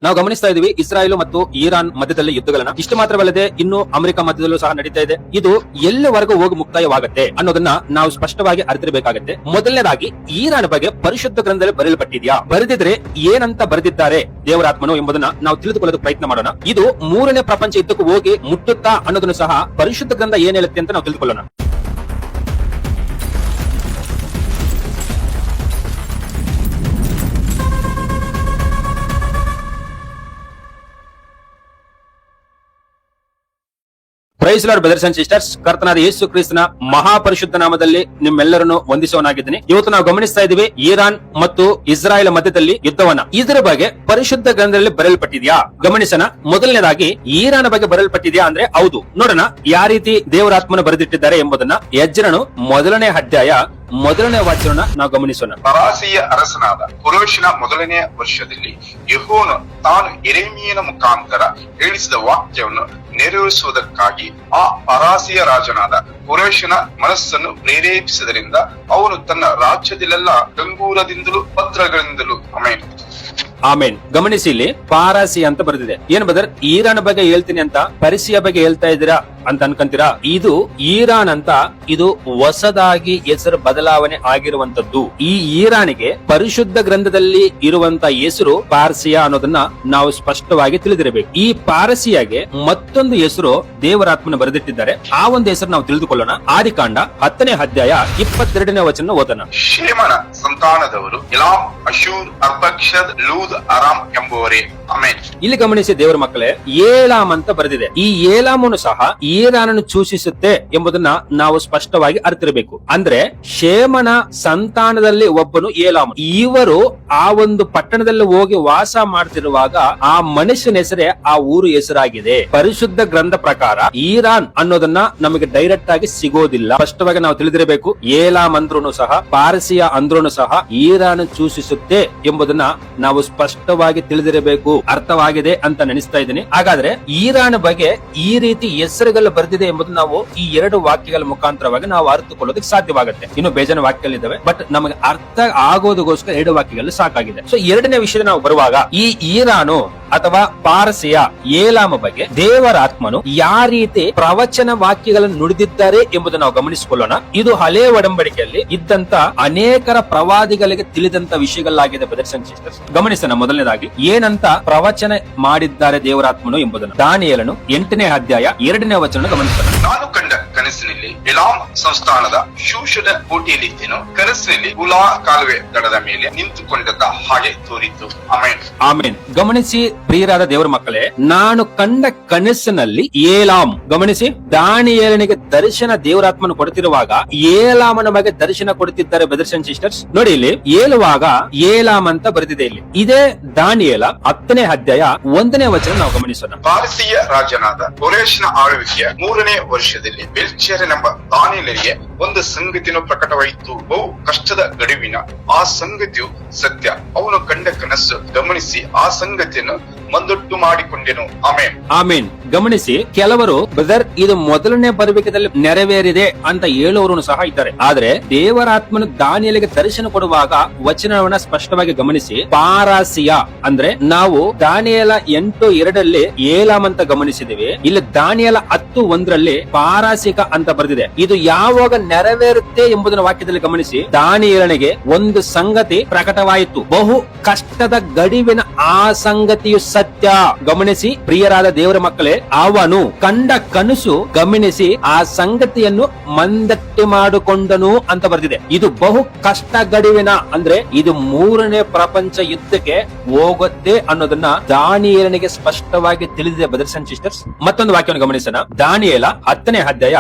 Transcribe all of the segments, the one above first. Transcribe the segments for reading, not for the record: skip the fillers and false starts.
ನಾವು ಗಮನಿಸ್ತಾ ಇದೀವಿ ಇಸ್ರಾಯೇಲ್ ಮತ್ತು ಇರಾನ್ ಮಧ್ಯದಲ್ಲಿ ಯುದ್ಧಗಳನ್ನ. ಇಷ್ಟು ಮಾತ್ರವಲ್ಲದೆ ಇನ್ನು ಅಮೆರಿಕ ಮಧ್ಯದಲ್ಲೂ ಸಹ ನಡೀತಾ ಇದೆ. ಇದು ಎಲ್ಲಿವರೆಗೂ ಹೋಗಿ ಮುಕ್ತಾಯವಾಗುತ್ತೆ ಅನ್ನೋದನ್ನ ನಾವು ಸ್ಪಷ್ಟವಾಗಿ ಅರಿತಿರಬೇಕಾಗುತ್ತೆ. ಮೊದಲನೇದಾಗಿ ಇರಾನ್ ಬಗ್ಗೆ ಪರಿಶುದ್ಧ ಗ್ರಂಥದಲ್ಲಿ ಬರೆಯಲ್ಪಟ್ಟಿದ್ಯಾ, ಬರೆದಿದ್ರೆ ಏನಂತ ಬರೆದಿದ್ದಾರೆ ದೇವರಾತ್ಮನು ಎಂಬುದನ್ನ ನಾವು ತಿಳಿದುಕೊಳ್ಳೋದು ಪ್ರಯತ್ನ ಮಾಡೋಣ. ಇದು ಮೂರನೇ ಪ್ರಪಂಚ ಯುದ್ಧಕ್ಕೂ ಹೋಗಿ ಮುಟ್ಟುತ್ತಾ ಅನ್ನೋದನ್ನು ಸಹ ಪರಿಶುದ್ಧ ಗ್ರಂಥ ಏನ್ ಹೇಳುತ್ತೆ ಅಂತ ನಾವು ತಿಳಿದುಕೊಳ್ಳೋಣ. Praise lord brothers and sisters, ಕರ್ತನಾದ ಯೇಸು ಕ್ರಿಸ್ತನ ಮಹಾಪರಿಶುದ್ಧ ನಾಮದಲ್ಲಿ ನಿಮ್ಮೆಲ್ಲರನ್ನು ವಂದಿಸುವನಾಗಿದ್ದೀನಿ. ಇವತ್ತು ನಾವು ಗಮನಿಸ್ತಾ ಇದ್ದೀವಿ ಇರಾನ್ ಮತ್ತು ಇಸ್ರಾಯೇಲ್ ಮಧ್ಯದಲ್ಲಿ ಯುದ್ಧವನ್ನ. ಇದರ ಬಗ್ಗೆ ಪರಿಶುದ್ಧ ಗ್ರಂಥದಲ್ಲಿ ಬರೆಯಲ್ಪಟ್ಟಿದ್ಯಾ ಗಮನಿಸೋಣ. ಮೊದಲನೇದಾಗಿ ಇರಾನ್ ಬಗ್ಗೆ ಬರೆಯಲ್ಪಟ್ಟಿದ್ಯಾ ಅಂದ್ರೆ ಹೌದು. ನೋಡೋಣ ಯಾವ ರೀತಿ ದೇವರಾತ್ಮನ ಬರೆದಿಟ್ಟಿದ್ದಾರೆ ಎಂಬುದನ್ನ. ಯಜ್ರನು ಮೊದಲನೇ ಅಧ್ಯಾಯ ಮೊದಲನೇ ವಾಕ್ಯವನ್ನು ನಾವು ಗಮನಿಸೋಣ. ಪರಾಸಿಯ ಅರಸನಾದ ಕುರೋಷನ ಮೊದಲನೆಯ ವರ್ಷದಲ್ಲಿ ಯೆಹೋವನು ತಾನು ಯೆರೆಮೀಯನ ಮುಖಾಂತರ ಹೇಳಿಸಿದ ವಾಕ್ಯವನ್ನು ನೆರವೇರಿಸುವುದಕ್ಕಾಗಿ ಆ ಪರಾಸಿಯ ರಾಜನಾದ ಕುರೋಷನ ಮನಸ್ಸನ್ನು ಪ್ರೇರೇಪಿಸಿದರಿಂದ ಅವನು ತನ್ನ ರಾಜ್ಯದಲ್ಲೆಲ್ಲ ಡಂಗೂರದಿಂದಲೂ ಪತ್ರಗಳಿಂದಲೂ ಆಮೇನ್. ಗಮನಿಸಿ, ಇಲ್ಲಿ ಪಾರಸಿ ಅಂತ ಬರೆದಿದೆ. ಏನ್ ಬದರ್ ಇರಾನ್ ಬಗ್ಗೆ ಹೇಳ್ತೀನಿ ಅಂತ ಪರಿಸಿಯ ಬಗ್ಗೆ ಹೇಳ್ತಾ ಇದ್ದೀರಾ ಅಂತ ಅನ್ಕೊಂತೀರಾ? ಇದು ಇರಾನ್ ಅಂತ, ಇದು ಹೊಸದಾಗಿ ಹೆಸರು ಬದಲಾವಣೆ ಆಗಿರುವಂತದ್ದು. ಈ ಇರಾನಿಗೆ ಪರಿಶುದ್ಧ ಗ್ರಂಥದಲ್ಲಿ ಇರುವಂತ ಹೆಸರು ಪಾರ್ಸಿಯಾ ಅನ್ನೋದನ್ನ ನಾವು ಸ್ಪಷ್ಟವಾಗಿ ತಿಳಿದಿರಬೇಕು. ಈ ಪಾರಸಿಯಾಗೆ ಮತ್ತೊಂದು ಹೆಸರು ದೇವರಾತ್ಮನ ಬರೆದಿಟ್ಟಿದ್ದಾರೆ. ಆ ಒಂದು ಹೆಸರು ನಾವು ತಿಳಿದುಕೊಳ್ಳೋಣ. ಆದಿಕಾಂಡ 10ನೇ ಅಧ್ಯಾಯ 22ನೇ ವಚನ ಓದೋಣ. ಶೇಮನ ಸಂತಾನದವರು ಎಲಾಮ್, ಅಶೂರ್, ಅರ್ಪಕ್ಷದ್, ಲೂದ್, ಅರಾಮ್ ಎಂಬುವರೇ. ಆಮೆನ್. ಇಲ್ಲಿ ಗಮನಿಸಿ ದೇವರ ಮಕ್ಕಳೇ, ಏಲಾಮ್ ಅಂತ ಬರೆದಿದೆ. ಈ ಏಲಾಮನು ಸಹ ಇರಾನನ್ನು ಸೂಚಿಸುತ್ತೆ ಎಂಬುದನ್ನ ನಾವು ಸ್ಪಷ್ಟವಾಗಿ ಅರಿತಿರಬೇಕು. ಅಂದ್ರೆ ಶೇಮನ ಸಂತಾನದಲ್ಲಿ ಒಬ್ಬನು ಏಲಾಮ್. ಇವರು ಆ ಒಂದು ಪಟ್ಟಣದಲ್ಲಿ ಹೋಗಿ ವಾಸ ಮಾಡ್ತಿರುವಾಗ ಆ ಮನುಷ್ಯನ ಹೆಸರೇ ಆ ಊರು ಹೆಸರಾಗಿದೆ. ಪರಿಶುದ್ಧ ಗ್ರಂಥ ಪ್ರಕಾರ ಇರಾನ್ ಅನ್ನೋದನ್ನ ನಮಗೆ ಡೈರೆಕ್ಟ್ ಆಗಿ ಸಿಗೋದಿಲ್ಲ. ಸ್ಪಷ್ಟವಾಗಿ ನಾವು ತಿಳಿದಿರಬೇಕು. ಏಲಾಮ್ ಅಂದ್ರೂ ಸಹ, ಪಾರಸಿಯಾ ಅಂದ್ರೂ ಸಹ ಇರಾನ್ ಸೂಚಿಸುತ್ತೆ ಎಂಬುದನ್ನ ನಾವು ಸ್ಪಷ್ಟವಾಗಿ ತಿಳಿದಿರಬೇಕು. ಅರ್ಥವಾಗಿದೆ ಅಂತ ನೆನೆಸ್ತಾ ಇದ್ದೀನಿ. ಹಾಗಾದ್ರೆ ಇರಾನ್ ಬಗ್ಗೆ ಈ ರೀತಿ ಹೆಸರುಗಳು ಬರೆದಿದೆ ಎಂಬುದು ನಾವು ಈ ಎರಡು ವಾಕ್ಯಗಳ ಮುಖಾಂತರವಾಗಿ ನಾವು ಅರ್ಥಕೊಳ್ಳೋದಕ್ಕೆ ಸಾಧ್ಯವಾಗುತ್ತೆ. ಇನ್ನು ಬೇಜಾನ ವಾಕ್ಯಗಳಿದ್ದಾವೆ, ಬಟ್ ನಮಗೆ ಅರ್ಥ ಆಗೋದಕ್ಕೋಸ್ಕರ ಎರಡು ವಾಕ್ಯಗಳು ಸಾಕಾಗಿದೆ. ಸೊ ಎರಡನೇ ವಿಷಯದ ನಾವು ಬರುವಾಗ, ಈ ಇರಾನು ಅಥವಾ ಪಾರಸಿಯ ಏಲಾಮ ಬಗ್ಗೆ ದೇವರಾತ್ಮನು ಯಾವ ರೀತಿ ಪ್ರವಚನ ವಾಕ್ಯಗಳನ್ನು ನುಡಿದಿದ್ದಾರೆ ಎಂಬುದನ್ನು ನಾವು ಗಮನಿಸಿಕೊಳ್ಳೋಣ. ಇದು ಹಳೆ ಒಡಂಬಡಿಕೆಯಲ್ಲಿ ಇದ್ದಂತ ಅನೇಕರ ಪ್ರವಾದಿಗಳಿಗೆ ತಿಳಿದಂತ ವಿಷಯಗಳಾಗಿದೆ. ಬ್ರದರ್ಸ್ ಅಂಡ್ ಸಿಸ್ಟರ್ಸ್, ಗಮನಿಸೋಣ. ಮೊದಲನೇದಾಗಿ ಏನಂತ ಪ್ರವಚನ ಮಾಡಿದ್ದಾರೆ ದೇವರಾತ್ಮನು ಎಂಬುದನ್ನು. ದಾನಿಯೇಲನು 8ನೇ ಅಧ್ಯಾಯ 2ನೇ ವಚನ ಗಮನಿಸೋಣ. ನಾನು ಕಂಡ ಕನಸಿನಲ್ಲಿ ಎಲಾಮ್ ಸಂಸ್ಥಾನದ ಶೂಷದ ಕೋಟೆಯಲ್ಲಿದ್ದೇನು. ಕನಸಿನಲ್ಲಿ ಉಲಾ ಕಾಲುವೆ ದಡದ ಮೇಲೆ ನಿಂತುಕೊಂಡದ್ದ ಹಾಗೆ ತೋರಿತು. ಆಮೆನ್. ಆಮೆನ್. ಗಮನಿಸಿ ಪ್ರಿಯರಾದ ದೇವರ ಮಕ್ಕಳೇ, ನಾನು ಕಂಡ ಕನಸಿನಲ್ಲಿ ಏಲಾಮ್. ಗಮನಿಸಿ, ದಾನಿಯೇಲನಿಗೆ ದರ್ಶನ ದೇವರಾತ್ಮನು ಕೊಡುತ್ತಿರುವಾಗ ಏಲಾಮನ ಬಗ್ಗೆ ದರ್ಶನ ಕೊಡುತ್ತಿದ್ದಾರೆ. ಬ್ರದರ್ಸ್ ಅಂಡ್ ಸಿಸ್ಟರ್ಸ್, ನೋಡಿ ಇಲ್ಲಿ ಹೇಳುವಾಗ ಏಲಾಮ್ ಅಂತ ಬರೆದಿದೆ. ಇಲ್ಲಿ ಇದೇ ದಾನಿಯೇಲ 10ನೇ ಅಧ್ಯಾಯ 1ನೇ ವಚನ ನಾವು ಗಮನಿಸೋಣ. ಪಾರಸಿಯ ರಾಜನಾದ ಕೊರೇಶನ ಆಳ್ವಿಕೆಯ 3ನೇ ವರ್ಷದಲ್ಲಿ ಬೆಲ್ಶಚ್ಚರನೆಂಬ ದಾನಿಯೇಲನಿಗೆ ಒಂದು ಸಂಗತಿಯನ್ನು ಪ್ರಕಟವಾಯಿತು. ಬಹು ಕಷ್ಟದ ಗಡುವಿನ ಆ ಸಂಗತಿಯು ಸತ್ಯ. ಅವನು ಕಂಡ ಕನಸು ಗಮನಿಸಿ ಆ ಸಂಗತಿಯನ್ನು ಮಂದೊಟ್ಟು ಮಾಡಿಕೊಂಡೆನು. ಆಮೇನ್. ಆಮೇನ್. ಗಮನಿಸಿ, ಕೆಲವರು ಬ್ರದರ್ ಇದು ಮೊದಲನೇ ಬರುವಿಕೆಯಲ್ಲಿ ನೆರವೇರಿದೆ ಅಂತ ಹೇಳುವವರು ಸಹ ಇದ್ದಾರೆ. ಆದ್ರೆ ದೇವರಾತ್ಮನು ದಾನಿಯೇಲನಿಗೆ ದರ್ಶನ ಕೊಡುವಾಗ ವಚನವನ್ನ ಸ್ಪಷ್ಟವಾಗಿ ಗಮನಿಸಿ, ಪಾರಾಸಿಯಾ ಅಂದ್ರೆ ನಾವು ದಾನಿಯೇಲ 8:2 ಏಲಾಮ್ ಅಂತ ಗಮನಿಸಿದೀವಿ. ಇಲ್ಲಿ ದಾನಿಯೇಲ 10:1 ಪಾರಾಸಿಕ ಅಂತ ಬರೆದಿದೆ. ಇದು ಯಾವಾಗ ನೆರವೇರುತ್ತೆ ಎಂಬುದನ್ನು ವಾಕ್ಯದಲ್ಲಿ ಗಮನಿಸಿ. ದಾನಿಯೇಲನಿಗೆ ಒಂದು ಸಂಗತಿ ಪ್ರಕಟವಾಯಿತು. ಬಹು ಕಷ್ಟದ ಗಡುವಿನ ಆ ಸಂಗತಿಯು ಸತ್ಯ. ಗಮನಿಸಿ ಪ್ರಿಯರಾದ ದೇವರ ಮಕ್ಕಳೇ, ಅವನು ಕಂಡ ಕನಸು ಗಮನಿಸಿ ಆ ಸಂಗತಿಯನ್ನು ಮಂದಟ್ಟಿ ಮಾಡಿಕೊಂಡನು ಅಂತ ಬರೆದಿದೆ. ಇದು ಬಹು ಕಷ್ಟ ಗಡುವಿನ, ಅಂದ್ರೆ ಇದು 3ನೇ ಪ್ರಪಂಚ ಯುದ್ಧಕ್ಕೆ ಹೋಗುತ್ತೆ ಅನ್ನೋದನ್ನ ದಾನಿಯೇಲನಿಗೆ ಸ್ಪಷ್ಟವಾಗಿ ತಿಳಿದಿದೆ. ಬ್ರದರ್ಸ್ ಅಂಡ್ ಸಿಸ್ಟರ್ಸ್, ಮತ್ತೊಂದು ವಾಕ್ಯವನ್ನು ಗಮನಿಸೋಣ. ದಾನಿಯೇಲ 10ನೇ ಅಧ್ಯಾಯ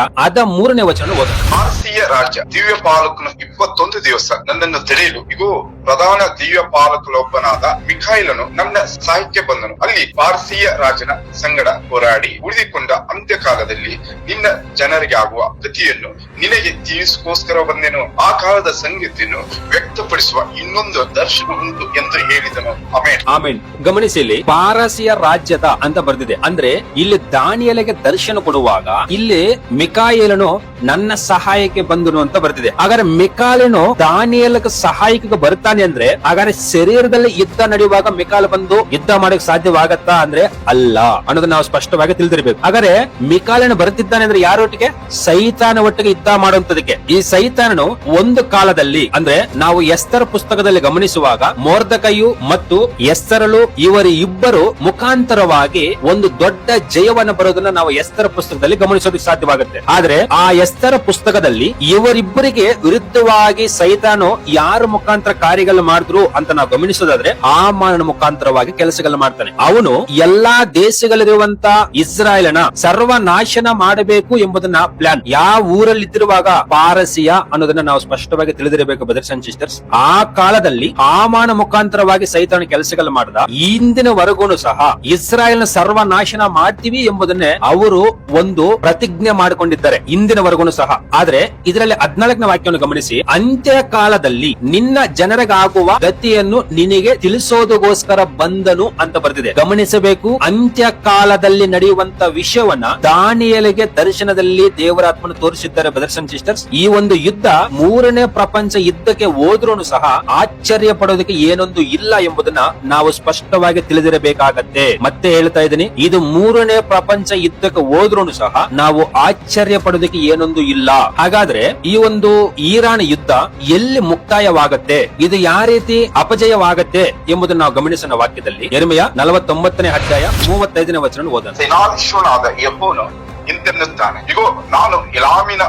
3ನೇ ವಚನ ಓದೋಣ. ಪಾರಸಿಯ ರಾಜ ದಿವ್ಯ ಪಾಲಕನು 21 ದಿವಸ ನನ್ನನ್ನು ತಡೆಯಲು ಇಗೋ ಪ್ರಧಾನ ದಿವ್ಯ ಪಾಲಕನೊಬ್ಬನಾದ ಮಿಖಾಯಿಲನು ನನ್ನ ಸಹಾಯಕ್ಕೆ ಬಂದನು. ಅಲ್ಲಿ ಪಾರಸಿಯ ರಾಜನ ಸಂಗಡ ಹೋರಾಡಿ ಉಳಿದುಕೊಂಡ ಅಂತ್ಯಕಾಲದಲ್ಲಿ ನಿನ್ನ ಜನರಿಗೆ ಆಗುವ ಗತಿಯನ್ನು ನಿನಗೆ ತಿಳಿಸೋಸ್ಕರ ಬಂದೆನು. ಆ ಕಾಲದ ಸಂಗತಿಯನ್ನು ವ್ಯಕ್ತಪಡಿಸುವ ಇನ್ನೊಂದು ದರ್ಶನ ಉಂಟು ಎಂದು ಹೇಳಿದನು. ಆಮೆನ್. ಆಮೆನ್. ಗಮನಿಸಿ, ಇಲ್ಲಿ ಪಾರಸಿಯ ರಾಜ್ಯದ ಅಂತ ಬರೆದಿದೆ. ಅಂದ್ರೆ ಇಲ್ಲಿ ದಾನಿಯೇಲನಿಗೆ ದರ್ಶನ ಕೊಡುವಾಗ ಇಲ್ಲಿ ಮಿಖಾಯೇಲನು ನನ್ನ ಸಹಾಯಕ್ಕೆ ಬಂದನು ಅಂತ ಬರ್ತಿದೆ. ಹಾಗಾದ್ರೆ ಮಿಕಾಲನು ದಾನಿಯೇಲಕ್ಕೆ ಸಹಾಯಕ ಬರ್ತಾನೆ ಅಂದ್ರೆ ಹಾಗಾದ್ರೆ ಶರೀರದಲ್ಲಿ ಯುದ್ಧ ನಡೆಯುವಾಗ ಮಿಕಾಲ್ ಬಂದು ಯುದ್ಧ ಮಾಡಕ್ ಸಾಧ್ಯವಾಗತ್ತಾ ಅಂದ್ರೆ ಅಲ್ಲ ಅನ್ನೋದನ್ನ ನಾವು ಸ್ಪಷ್ಟವಾಗಿ ತಿಳಿದಿರಬೇಕು. ಹಾಗಾದ್ರೆ ಮಿಕಾಲನು ಬರ್ತಿದ್ದಾನೆ ಅಂದ್ರೆ ಯಾರೊಟ್ಟಿಗೆ? ಸೈತಾನ ಒಟ್ಟಿಗೆ ಯುದ್ಧ ಮಾಡುವಂತದಕ್ಕೆ. ಈ ಸೈತಾನನು ಒಂದು ಕಾಲದಲ್ಲಿ ಅಂದ್ರೆ ನಾವು ಎಸ್ತರ್ ಪುಸ್ತಕದಲ್ಲಿ ಗಮನಿಸುವಾಗ ಮೊರ್ದೆಕೈಯು ಮತ್ತು ಎಸ್ತರಳು ಇವರು ಇಬ್ಬರು ಮುಖಾಂತರವಾಗಿ ಒಂದು ದೊಡ್ಡ ಜಯವನ್ನು ಬರೋದನ್ನ ನಾವು ಎಸ್ತರ್ ಪುಸ್ತಕದಲ್ಲಿ ಗಮನಿಸೋದಕ್ಕೆ ಸಾಧ್ಯವಾಗುತ್ತೆ. ಆದ್ರೆ ಆ ಎಸ್ತರ್ ಪುಸ್ತಕದಲ್ಲಿ ಇವರಿಬ್ಬರಿಗೆ ವಿರುದ್ಧವಾಗಿ ಸೈತಾನು ಯಾರ ಮುಖಾಂತರ ಕಾರ್ಯಗಳು ಮಾಡಿದ್ರು ಅಂತ ನಾವು ಗಮನಿಸೋದಾದ್ರೆ ಹಾಮಾನನ ಮುಖಾಂತರವಾಗಿ ಕೆಲಸಗಳು ಮಾಡ್ತಾನೆ. ಅವನು ಎಲ್ಲಾ ದೇಶಗಳಲ್ಲಿರುವಂತ ಇಸ್ರಾಯೇಲನ ಸರ್ವನಾಶನ ಮಾಡಬೇಕು ಎಂಬುದನ್ನ ಪ್ಲಾನ್ ಯಾವ ಊರಲ್ಲಿ ಇದ್ದಿರುವಾಗ ಪಾರಸಿಯ ಅನ್ನೋದನ್ನ ನಾವು ಸ್ಪಷ್ಟವಾಗಿ ತಿಳಿದಿರಬೇಕು ಬ್ರದರ್ಸ್ ಅಂಡ್ ಸಿಸ್ಟರ್ಸ್. ಆ ಕಾಲದಲ್ಲಿ ಹಾಮಾನ ಮುಖಾಂತರವಾಗಿ ಸೈತಾನ ಕೆಲಸಗಳು ಮಾಡಿದ. ಇಂದಿನವರೆಗೂ ಸಹ ಇಸ್ರಾಯೇಲ್ನ ಸರ್ವನಾಶನ ಮಾಡ್ತೀವಿ ಎಂಬುದನ್ನೇ ಅವರು ಒಂದು ಪ್ರತಿಜ್ಞೆ ಮಾಡಿಕೊಂಡಿದ್ದಾರೆ ಇಂದಿನವರೆಗೂ ಸಹ. ಆದ್ರೆ ಇದರಲ್ಲಿ 14ನೇ ವಾಕ್ಯವನ್ನು ಗಮನಿಸಿ, ಅಂತ್ಯ ಕಾಲದಲ್ಲಿ ನಿನ್ನ ಜನರಿಗಾಗುವ ಗತಿಯನ್ನು ನಿನಗೆ ತಿಳಿಸೋದಕ್ಕೋಸ್ಕರ ಬಂದನು ಅಂತ ಬರ್ತಿದೆ. ಗಮನಿಸಬೇಕು, ಅಂತ್ಯ ಕಾಲದಲ್ಲಿ ನಡೆಯುವಂತ ವಿಷಯವನ್ನ ದಾನಿಯೇಲಗೆ ದರ್ಶನದಲ್ಲಿ ದೇವರಾತ್ಮನು ತೋರಿಸಿದ್ದಾರೆ ಬ್ರದರ್ಸ್ ಅಂಡ್ ಸಿಸ್ಟರ್ಸ್. ಈ ಒಂದು ಯುದ್ಧ 3ನೇ ಪ್ರಪಂಚ ಯುದ್ಧಕ್ಕೆ ಹೋದ್ರೂ ಸಹ ಆಶ್ಚರ್ಯ ಪಡೋದಕ್ಕೆ ಏನೊಂದು ಇಲ್ಲ ಎಂಬುದನ್ನ ನಾವು ಸ್ಪಷ್ಟವಾಗಿ ತಿಳಿದಿರಬೇಕಾಗತ್ತೆ. ಮತ್ತೆ ಹೇಳ್ತಾ ಇದ್ದೀನಿ, ಇದು 3ನೇ ಪ್ರಪಂಚ ಯುದ್ಧಕ್ಕೆ ಹೋದ್ರೂ ಸಹ ನಾವು ಆಶ್ಚರ್ಯ ಪಡೋದಕ್ಕೆ ಏನೊಂದು ಇಲ್ಲ. ಹಾಗಾದ್ರೆ ಈ ಒಂದು ಇರಾನ್ ಯುದ್ಧ ಎಲ್ಲಿ ಮುಕ್ತಾಯವಾಗತ್ತೆ, ಇದು ಯಾವ ರೀತಿ ಅಪಜಯವಾಗತ್ತೆ ಎಂಬುದನ್ನು ನಾವು ಗಮನಿಸೋಣ. ವಾಕ್ಯದಲ್ಲಿ ಯೆರೆಮೀಯ 49ನೇ ಅಧ್ಯಾಯ 35ನೇ ವಚನ ಓದೋಣ. ಸೇನಾಧೀಶ್ವರನಾದ ಯೆಹೋವನು ಇಂತೆನ್ನುತ್ತಾನೆ, ಇಗೋ ನಾನು ಎಲಾಮಿನ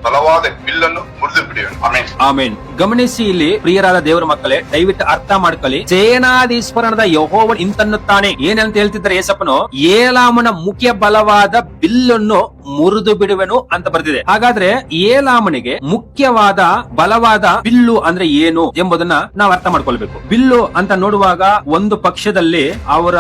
ಬಲವಾದ ಬಿಲ್ಲನ್ನು ಮುರಿದು ಬಿಡುವೆನು. ಆಮೆನ್. ಆಮೆನ್. ಗಮನಿಸಿ, ಇಲ್ಲಿ ಪ್ರಿಯರಾದ ದೇವರ ಮಕ್ಕಳೇ, ದಯವಿಟ್ಟು ಅರ್ಥ ಮಾಡ್ಕೊಳ್ಳಿ. ಸೇನಾಧೀಶ್ವರನಾದ ಯೆಹೋವನು ಇಂತೆನ್ನುತ್ತಾನೆ. ಏನಂತ ಹೇಳ್ತಿದ್ದಾರೆ ಯೇಸಪ್ಪನು? ಏಲಾಮನ ಮುಖ್ಯ ಬಲವಾದ ಬಿಲ್ಲನ್ನು ಮುರಿದು ಬಿಡುವೆನು ಅಂತ ಬರ್ತಿದೆ. ಹಾಗಾದ್ರೆ ಏಲಾಮನಿಗೆ ಮುಖ್ಯವಾದ ಬಲವಾದ ಬಿಲ್ಲು ಅಂದ್ರೆ ಏನು ಎಂಬುದನ್ನ ನಾವು ಅರ್ಥ ಮಾಡ್ಕೊಳ್ಬೇಕು. ಬಿಲ್ಲು ಅಂತ ನೋಡುವಾಗ ಒಂದು ಪಕ್ಷದಲ್ಲಿ ಅವರ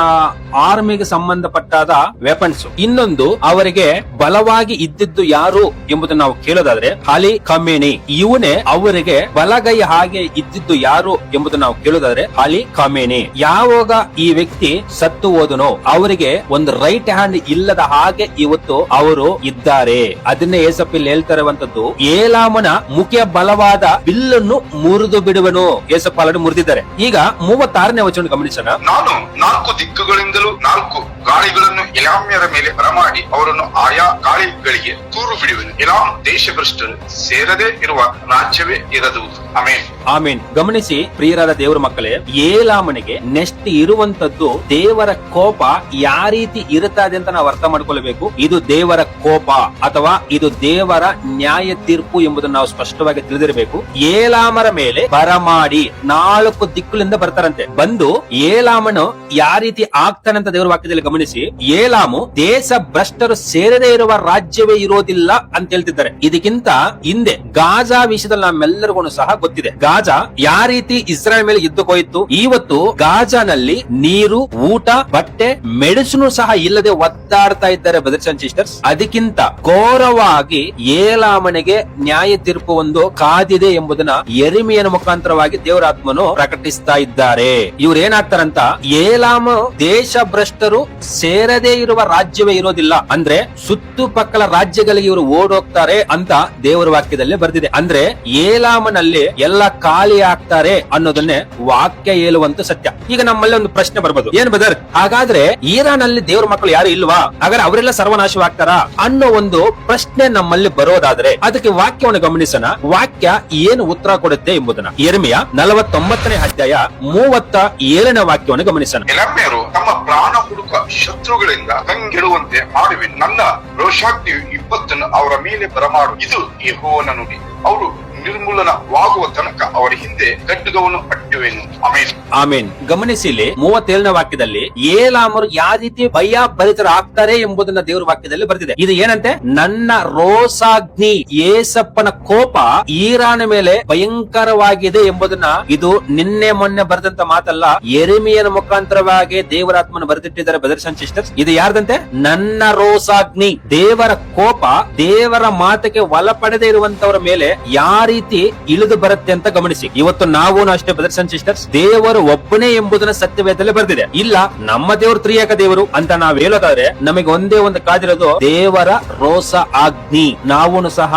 ಆರ್ಮಿಗೆ ಸಂಬಂಧಪಟ್ಟಾದ ವೆಪನ್ಸ್, ಇನ್ನೊಂದು ಅವರಿಗೆ ಬಲವಾಗಿ ಇದ್ದಿದ್ದು ಯಾರು ಎಂಬುದನ್ನು ನಾವು ಕೇಳೋದಾದ್ರೆ ಅಲಿ ಖಮೇನಿ. ಇವನೇ ಅವರಿಗೆ ಬಲಗೈ ಹಾಗೆ ಇದ್ದಿದ್ದು ಯಾರು ಎಂಬುದನ್ನು ನಾವು ಕೇಳೋದಾದ್ರೆ ಅಲಿ ಖಮೇನಿ. ಯಾವಾಗ ಈ ವ್ಯಕ್ತಿ ಸತ್ತು ಹೋದನೋ ಅವರಿಗೆ ಒಂದು ರೈಟ್ ಹ್ಯಾಂಡ್ ಇಲ್ಲದ ಹಾಗೆ ಇವತ್ತು ಅವರು ಇದ್ದಾರೆ. ಅದನ್ನೇ ಏಸಪ್ಪ ಹೇಳ್ತಾ ಇರುವಂತದ್ದು, ಏಲಾಮನ ಮುಖ್ಯ ಬಲವಾದ ಬಿಲ್ಲನ್ನು ಮುರಿದು ಬಿಡುವನು. ಏಸಪ್ಪ ಆಲ್ರೆಡಿ ಮುರಿದಿದ್ದಾರೆ. ಈಗ 36ನೇ ವಚನ ಗಮನಿಸೋಣ. ನಾನು 4 ದಿಕ್ಕುಗಳಿಂದಲೂ 4 ಗಾಳಿಗಳನ್ನು ಎಲಾಮ್ಯರ ಮೇಲೆ ಬರಮಾಡಿ ಅವರನ್ನು ಆಯಾ ಗಾಳಿಗಳಿಗೆ ತೂರು ಬಿಡುವೆನು. ಎಲಾಮ್ ದೇಶಭ್ರಷ್ಟರು ಸೇರದೆ ಇರುವ ರಾಜ್ಯವೇ ಇರದುವುದು. ಆಮೆನ್. ಆಮೆನ್. ಗಮನಿಸಿ ಪ್ರಿಯರಾದ ದೇವರ ಮಕ್ಕಳೇ, ಏಲಾಮನಿಗೆ ನೆಕ್ಸ್ಟ್ ಇರುವಂತದ್ದು ದೇವರ ಕೋಪ ಯಾವ ರೀತಿ ಇರುತ್ತದೆ ಅಂತ ನಾವು ಅರ್ಥ ಮಾಡ್ಕೊಳ್ಬೇಕು. ಇದು ದೇವರ ಕೋಪ ಅಥವಾ ಇದು ದೇವರ ನ್ಯಾಯ ತೀರ್ಪು ಎಂಬುದನ್ನು ನಾವು ಸ್ಪಷ್ಟವಾಗಿ ತಿಳಿದಿರಬೇಕು. ಏಲಾಮರ ಮೇಲೆ ಬರಮಾಡಿ 4 ದಿಕ್ಕುಗಳಿಂದ ಬರ್ತಾರಂತೆ. ಬಂದು ಏಲಾಮನು ಯಾವ ರೀತಿ ಆಗ್ತಾನಂತ ದೇವರ ವಾಕ್ಯದಲ್ಲಿ ಗಮನಿಸಿ. ಏಲಾಮು ದೇಶ ಭ್ರಷ್ಟರು ಸೇರದೇ ಇರುವ ರಾಜ್ಯವೇ ಇರೋದಿಲ್ಲ ಅಂತ ಹೇಳ್ತಿದ್ದಾರೆ. ಇದಕ್ಕಿಂತ ಹಿಂದೆ ಗಾಜಾ ವಿಷಯದಲ್ಲಿ ನಮ್ಮೆಲ್ಲರಿಗೂ ಸಹ ಗೊತ್ತಿದೆ. ಗಾಜಾ ಯಾವ ರೀತಿ ಇಸ್ರಾಯೇಲ್ ಮೇಲೆ ಯುದ್ಧಕ್ಕೆ ಹೋಯಿತು. ಇವತ್ತು ಗಾಜಾನಲ್ಲಿ ನೀರು, ಊಟ, ಬಟ್ಟೆ, ಮೆಡಿಸಿನ್ ಸಹ ಇಲ್ಲದೆ ಒದ್ದಾಡ್ತಾ ಇದ್ದಾರೆ ಬ್ರದರ್ಸ್ ಅಂಡ್ ಸಿಸ್ಟರ್ಸ್. ಅದಕ್ಕಿಂತ ಘೋರವಾಗಿ ಏಲಾಮನಿಗೆ ನ್ಯಾಯ ತೀರ್ಪು ಒಂದು ಕಾದಿದೆ ಎಂಬುದನ್ನ ಯೆರೆಮೀಯನ ಮುಖಾಂತರವಾಗಿ ದೇವರಾತ್ಮನು ಪ್ರಕಟಿಸ್ತಾ ಇದ್ದಾರೆ. ಇವ್ರು ಏನಾಗ್ತಾರಂತ, ಏಲಾಮ ದೇಶ ಭ್ರಷ್ಟರು ಸೇರದೇ ಇರುವ ರಾಜ್ಯವೇ ಇರೋದಿಲ್ಲ ಅಂದ್ರೆ ಸುತ್ತುಪಕ್ಕಲ ರಾಜ್ಯಗಳಿಗೆ ಇವರು ಓಡೋಗ್ತಾರೆ ಅಂತ ದೇವರ ವಾಕ್ಯದಲ್ಲೇ ಬರ್ದಿದೆ. ಅಂದ್ರೆ ಏಲಾಮನಲ್ಲಿ ಎಲ್ಲ ಖಾಲಿ ಆಗ್ತಾರೆ ಅನ್ನೋದನ್ನೇ ವಾಕ್ಯ ಹೇಳುವಂತ ಸತ್ಯ. ಈಗ ನಮ್ಮಲ್ಲಿ ಒಂದು ಪ್ರಶ್ನೆ ಬರ್ಬೋದು, ಏನ್ ಬ್ರದರ್, ಹಾಗಾದ್ರೆ ಇರಾನ್ ಅಲ್ಲಿ ದೇವರ ಮಕ್ಕಳು ಯಾರು ಇಲ್ವಾ? ಹಾಗಾದ್ರೆ ಅವರೆಲ್ಲ ಸರ್ವನಾಶವಾಗ್ತಾರಾ ಅನ್ನೋ ಒಂದು ಪ್ರಶ್ನೆ ನಮ್ಮಲ್ಲಿ ಬರೋದಾದ್ರೆ ಅದಕ್ಕೆ ವಾಕ್ಯವನ್ನು ಗಮನಿಸೋಣ. ವಾಕ್ಯ ಏನು ಉತ್ತರ ಕೊಡುತ್ತೆ ಎಂಬುದನ್ನ ಯೆರೆಮೀಯ 49ನೇ ಅಧ್ಯಾಯ 37ನೇ ವಾಕ್ಯವನ್ನು ಗಮನಿಸೋಣ. ಎಲಾಮ್ಯರು ತಮ್ಮ ಪ್ರಾಣ ಹುಡುಕ ಶತ್ರುಗಳಿಂದ ಕಂಗೆಡುವಂತೆ ಮಾಡುವೆನು. ನನ್ನ ರೋಷಾಗ್ನಿಯು ವಿಪತ್ತನ್ನು ಅವರ ಮೇಲೆ ಬರಮಾಡು. ಇದು ಯೆಹೋವನ ನುಡಿ. ಅವರು ನಿರ್ಮೂಲನವಾಗುವ ತನಕ ಅವರ ಹಿಂದೆ ಖಡ್ಗವನ್ನು ಅಟ್ಟುವೆನು. ಆಮೆನ್. ಆಮೆನ್. ಗಮನಿಸಿ, ಇಲ್ಲಿ 37ನೇ ವಾಕ್ಯದಲ್ಲಿ ಏಲಾಮರು ಯಾವ ರೀತಿ ಭಯ ಭರಿತರಾಗ್ತಾರೆ ಎಂಬುದನ್ನ ದೇವರ ವಾಕ್ಯದಲ್ಲಿ ಬರ್ತಿದೆ. ಇದು ಏನಂತೆ, ನನ್ನ ರೋಷಾಗ್ನಿ, ಏಸಪ್ಪನ ಕೋಪ ಈರಾನ್ ಮೇಲೆ ಭಯಂಕರವಾಗಿದೆ ಎಂಬುದನ್ನ ಇದು ನಿನ್ನೆ ಮೊನ್ನೆ ಬರೆದಂತ ಮಾತಲ್ಲ, ಯೆರೆಮೀಯನ ಮುಖಾಂತರವಾಗಿ ದೇವರಾತ್ಮನ ಬರೆದಿಟ್ಟಿದ್ದಾರೆ ಬ್ರದರ್ಸ್ ಅಂಡ್ ಸಿಸ್ಟರ್ಸ್. ಇದು ಯಾರ್ದಂತೆ, ನನ್ನ ರೋಷಾಗ್ನಿ, ದೇವರ ಕೋಪ ದೇವರ ಮಾತಿಗೆ ಒಳಪಡದೆ ಇರುವಂತವರ ಮೇಲೆ ಯಾವ ರೀತಿ ಇಳಿದು ಬರುತ್ತೆ ಅಂತ ಗಮನಿಸಿ. ಇವತ್ತು ನಾವು ಅಷ್ಟೇ ಬ್ರದರ್ಸ್ ಅಂಡ್ ಸಿಸ್ಟರ್ಸ್, ದೇವರು ಒಬ್ಬನೇ ಎಂಬುದನ್ನ ಸತ್ಯವೇದದಲ್ಲಿ ಬರ್ದಿದೆ. ಇಲ್ಲ ನಮ್ಮ ದೇವರು ತ್ರಿಯೇಕ ದೇವರು ಅಂತ ನಾವ್ ಹೇಳೋದಾದ್ರೆ ನಮಗೆ ಒಂದೇ ಒಂದು ಕಾದಿರೋದು ದೇವರ ರೋಷ ಆಜ್ಞಿ. ನಾವು ಸಹ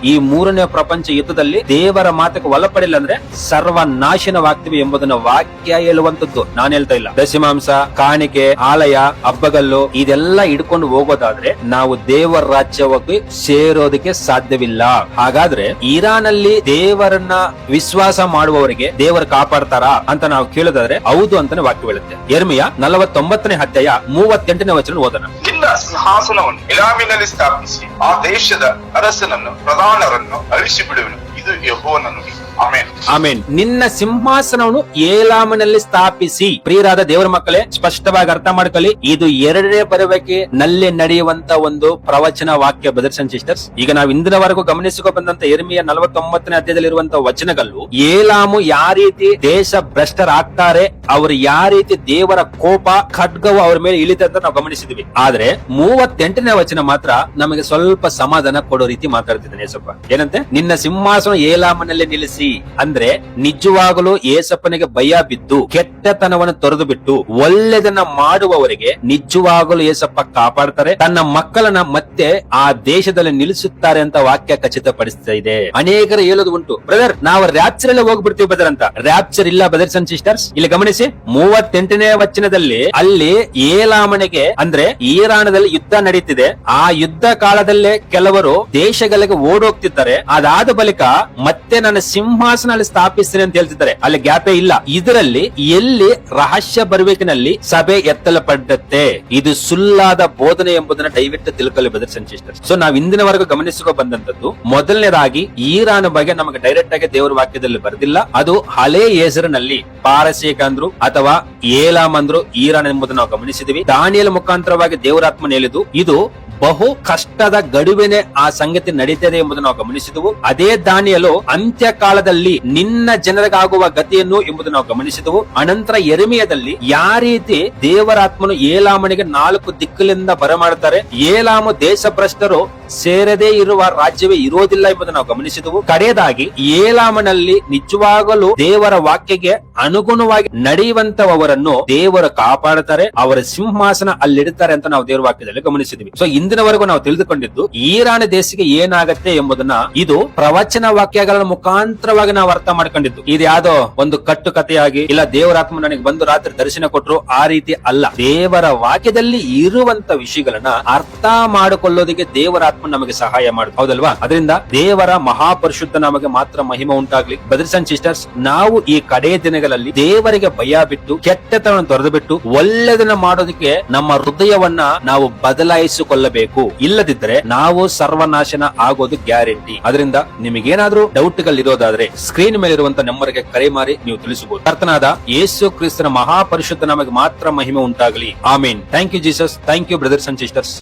ಈ ಮೂರನೇ ಪ್ರಪಂಚ ಯುದ್ಧದಲ್ಲಿ ದೇವರ ಮಾತಕ್ಕೆ ಒಳಪಡಿಲ್ಲ ಅಂದ್ರೆ ಸರ್ವನಾಶನವಾಗ್ತೀವಿ ಎಂಬುದನ್ನ ವಾಕ್ಯ ಹೇಳುವಂತದ್ದು ನಾನು ಹೇಳ್ತಾ ಇಲ್ಲ. ದಶಮಾಂಸ, ಕಾಣಿಕೆ, ಆಲಯ, ಹಬ್ಬಗಲ್ಲು ಇದೆಲ್ಲ ಹಿಡ್ಕೊಂಡು ಹೋಗೋದಾದ್ರೆ ನಾವು ದೇವರ ರಾಜ್ಯವಾಗಿ ಸೇರೋದಕ್ಕೆ ಸಾಧ್ಯವಿಲ್ಲ. ಹಾಗಾದ್ರೆ ಇರಾನ್ ಅಲ್ಲಿ ದೇವರನ್ನ ವಿಶ್ವಾಸ ಮಾಡುವವರಿಗೆ ದೇವರು ಕಾಪಾಡ್ತಾರಾ ಅಂತ ನಾವು ಕೇಳೋದಾದ್ರೆ ಹೌದು ಅಂತಾನೆ ವಾಕ್ಯ ಹೇಳುತ್ತೆ. ಯೆರೆಮೀಯ 49ನೇ ಅಧ್ಯಾಯ 38ನೇ ವಚನ ಓದೋಣ. ನಿನ್ನ ಸಿಂಹಾಸನವನ್ನು ಇಲಾಮಿನಲ್ಲಿ ಸ್ಥಾಪಿಸಿ ಆ ದೇಶದ ಅರಸನನ್ನು ಪ್ರಧಾನರನ್ನು ಅಳಿಸಿ ಬಿಡುವನು. ಇದು ಯೆಹೋವನ ನುಡಿ. ಆಮೆನ್. ಆಮೆನ್. ನಿನ್ನ ಸಿಂಹಾಸನವನ್ನು ಏಲಾಮನಲ್ಲಿ ಸ್ಥಾಪಿಸಿ. ಪ್ರಿಯರಾದ ದೇವರ ಮಕ್ಕಳೇ, ಸ್ಪಷ್ಟವಾಗಿ ಅರ್ಥ ಮಾಡ್ಕೊಳ್ಳಿ, ಇದು ಎರಡನೇ ಬರುವಿಕೆ ನಲ್ಲಿ ನಡೆಯುವಂತ ಒಂದು ಪ್ರವಚನ ವಾಕ್ಯ ಬ್ರದರ್ಸ್ ಅಂಡ್ ಸಿಸ್ಟರ್ಸ್. ಈಗ ನಾವು ಇಂದಿನವರೆಗೂ ಗಮನಿಸಿಕೊ ಬಂದಂತ ಯೆರೆಮೀಯ 49ನೇ ಅಧ್ಯಾಯದಲ್ಲಿರುವಂತಹ ವಚನಗಳು ಏಲಾಮು ಯಾವ ರೀತಿ ದೇಶ ಭ್ರಷ್ಟರಾಗ್ತಾರೆ, ಅವರು ಯಾವ ರೀತಿ ದೇವರ ಕೋಪ ಖಡ್ಗವು ಅವ್ರ ಮೇಲೆ ಇಳಿತ ಅಂತ ನಾವು ಗಮನಿಸಿದ್ವಿ. ಆದ್ರೆ 38ನೇ ವಚನ ಮಾತ್ರ ನಮಗೆ ಸ್ವಲ್ಪ ಸಮಾಧಾನ ಕೊಡೋ ರೀತಿ ಮಾತಾಡ್ತಿದ್ದಾನೆ ಏಸಪ್ಪ. ಏನಂತೆ? ನಿನ್ನ ಸಿಂಹಾಸನ ಏಲಾಮನಲ್ಲಿ ನಿಲ್ಲಿಸಿ. ಅಂದ್ರೆ ನಿಜವಾಗಲೂ ಏಸಪ್ಪನಿಗೆ ಭಯ ಬಿದ್ದು ಕೆಟ್ಟತನವನ್ನು ತೊರೆದು ಬಿಟ್ಟು ಒಳ್ಳೆದನ್ನ ಮಾಡುವವರಿಗೆ ನಿಜವಾಗಲೂ ಏಸಪ್ಪ ಕಾಪಾಡ್ತಾರೆ, ತನ್ನ ಮಕ್ಕಳನ್ನ ಮತ್ತೆ ಆ ದೇಶದಲ್ಲಿ ನಿಲ್ಲಿಸುತ್ತಾರೆ ಅಂತ ವಾಕ್ಯ ಖಚಿತಪಡಿಸ್ತಾ ಇದೆ. ಅನೇಕರು ಹೇಳೋದು ಉಂಟು, ಬ್ರದರ್ ನಾವು ರ್ಯಾಪ್ಚರ್ ಎಲ್ಲ ಹೋಗ್ಬಿಡ್ತೀವಿ ಬ್ರದರ್ ಅಂತ. ರ್ಯಾಪ್ಚರ್ ಇಲ್ಲ ಬ್ರದರ್ಸ್ ಅಂಡ್ ಸಿಸ್ಟರ್ಸ್. ಇಲ್ಲಿ ಗಮನಿಸಿ 38ನೇ ವಚನದಲ್ಲಿ ಅಲ್ಲಿ ಏಲಾಮನಿಗೆ ಅಂದ್ರೆ ಈರಾನದಲ್ಲಿ ಯುದ್ಧ ನಡೀತಿದೆ. ಆ ಯುದ್ಧ ಕಾಲದಲ್ಲೇ ಕೆಲವರು ದೇಶಗಳಿಗೆ ಓಡೋಗ್ತಿದ್ದಾರೆ. ಅದಾದ ಬಳಿಕ ಮತ್ತೆ ನನ್ನ ಸಿಂಹಾಸನ ಸ್ಥಾಪಿಸ್ತೇನೆ ಅಂತ ಹೇಳ್ತಿದ್ದಾರೆ. ಅಲ್ಲಿ ಗ್ಯಾಪೇ ಇಲ್ಲ. ಇದರಲ್ಲಿ ಎಲ್ಲಿ ರಹಸ್ಯ ಬರುವಿಕಿನಲ್ಲಿ ಸಭೆ ಎತ್ತಲಪಟ್ಟತ್ತೆ, ಇದು ಸುಳ್ಳಾದ ಬೋಧನೆ ಎಂಬುದನ್ನ ದಯವಿಟ್ಟು ತಿಳ್ಕೊಳ್ಳಿ ಬ್ರದರ್ಸ್ ಅಂಡ್ ಸಿಸ್ಟರ್ಸ್. ಸೊ ನಾವು ಇಂದಿನವರೆಗೂ ಗಮನಿಸಿಕೊ ಬಂದಂತದ್ದು, ಮೊದಲನೇದಾಗಿ ಈರಾನ್ ಬಗ್ಗೆ ನಮಗೆ ಡೈರೆಕ್ಟ್ ಆಗಿ ದೇವರ ವಾಕ್ಯದಲ್ಲಿ ಬರೆದಿಲ್ಲ. ಅದು ಹಳೆ ಹೆಸರಿನಲ್ಲಿ ಪಾರಸೀಕ ಅಂದ್ರು ಅಥವಾ ಏಲಾಮ್ ಅಂದ್ರು ಈರಾನ್ ಎಂಬುದನ್ನು ನಾವು ಗಮನಿಸಿದ್ವಿ. ದಾನಿಯೇಲ ಮುಖಾಂತರವಾಗಿ ದೇವರಾತ್ಮನ ಹೇಳಿದ್ದು ಇದು ಬಹು ಕಷ್ಟದ ಗಡುವಿನ ಆ ಸಂಗತಿ ನಡೀತದೆ ಎಂಬುದನ್ನು ನಾವು ಗಮನಿಸಿದವು. ಅದೇ ದಾನಿಯೇಲು ಅಂತ್ಯ ಕಾಲದಲ್ಲಿ ನಿನ್ನ ಜನರಿಗಾಗುವ ಗತಿಯನ್ನು ಎಂಬುದನ್ನು ನಾವು ಗಮನಿಸಿದವು. ಅನಂತರ ಯೆರೆಮೀಯದಲ್ಲಿ ಯಾವ ರೀತಿ ದೇವರಾತ್ಮನು ಏಲಾಮನಿಗೆ 4 ದಿಕ್ಕಲಿಂದ ಬರಮಾಡುತ್ತಾರೆ, ಏಲಾಮು ದೇಶ ಭ್ರಷ್ಟರು ಸೇರದೇ ಇರುವ ರಾಜ್ಯವೇ ಇರೋದಿಲ್ಲ ಎಂಬುದನ್ನು ನಾವು ಗಮನಿಸಿದವು. ಕಡೆಯದಾಗಿ ಏಲಾಮನಲ್ಲಿ ನಿಜವಾಗಲೂ ದೇವರ ವಾಕ್ಯಕ್ಕೆ ಅನುಗುಣವಾಗಿ ನಡೆಯುವಂತವರನ್ನು ದೇವರು ಕಾಪಾಡುತ್ತಾರೆ, ಅವರ ಸಿಂಹಾಸನ ಅಲ್ಲಿಡುತ್ತಾರೆ ಅಂತ ನಾವು ದೇವರ ವಾಕ್ಯದಲ್ಲಿ ಗಮನಿಸಿದ್ವಿ. ಸೊ ಇಂದಿನವರೆಗೂ ನಾವು ತಿಳಿದುಕೊಂಡಿದ್ದು ಈರಾನ್ ದೇಶಕ್ಕೆ ಏನಾಗತ್ತೆ ಎಂಬುದನ್ನ ಇದು ಪ್ರವಚನ ವಾಕ್ಯಗಳ ಮುಖಾಂತರವಾಗಿ ನಾವು ಅರ್ಥ ಮಾಡ್ಕೊಂಡಿದ್ದು. ಇದು ಯಾವ್ದೋ ಒಂದು ಕಟ್ಟು ಕಥೆಯಾಗಿ ಇಲ್ಲ ದೇವರಾತ್ಮ ನನಗೆ ಬಂದು ರಾತ್ರಿ ದರ್ಶನ ಕೊಟ್ಟರು ಆ ರೀತಿ ಅಲ್ಲ. ದೇವರ ವಾಕ್ಯದಲ್ಲಿ ಇರುವಂತ ವಿಷಯಗಳನ್ನ ಅರ್ಥ ಮಾಡಿಕೊಳ್ಳೋದಕ್ಕೆ ದೇವರಾತ್ಮ ನಮಗೆ ಸಹಾಯ ಮಾಡುತ್ತೆ, ಹೌದಲ್ವಾ? ಅದರಿಂದ ದೇವರ ಮಹಾಪರಿಶುದ್ಧ ನಮಗೆ ಮಾತ್ರ ಮಹಿಮೆ ಉಂಟಾಗ್ಲಿ. ಬ್ರದರ್ಸ್ ಅಂಡ್ ಸಿಸ್ಟರ್ಸ್, ನಾವು ಈ ಕಡೆಯ ದಿನಗಳಲ್ಲಿ ದೇವರಿಗೆ ಭಯ ಬಿಟ್ಟು ಕೆಟ್ಟತನವನ್ನು ತೊರೆದು ಬಿಟ್ಟು ಒಳ್ಳೆದನ್ನ ಮಾಡೋದಕ್ಕೆ ನಮ್ಮ ಹೃದಯವನ್ನ ನಾವು ಬದಲಾಯಿಸಿಕೊಳ್ಳಬೇಕು. ಇಲ್ಲದಿದ್ದರೆ ನಾವು ಸರ್ವನಾಶನ ಆಗೋದು ಗ್ಯಾರಂಟಿ. ಅದರಿಂದ ನಿಮಗೇನಾದ್ರೂ ಡೌಟ್ಗಳಿರೋದಾದ್ರೆ ಸ್ಕ್ರೀನ್ ಮೇಲೆ ಇರುವಂತ ನಂಬರ್ಗೆ ಕರೆ ಮಾಡಿ ನೀವು ತಿಳಿಸಬಹುದು. ಕರ್ತನಾದ ಯೇಸು ಕ್ರಿಸ್ತನ ಮಹಾಪರಿಶುದ್ಧ ನಮಗೆ ಮಾತ್ರ ಮಹಿಮೆ ಉಂಟಾಗಲಿ. ಆಮೀನ್. Thank you Jesus. Thank you brothers and sisters.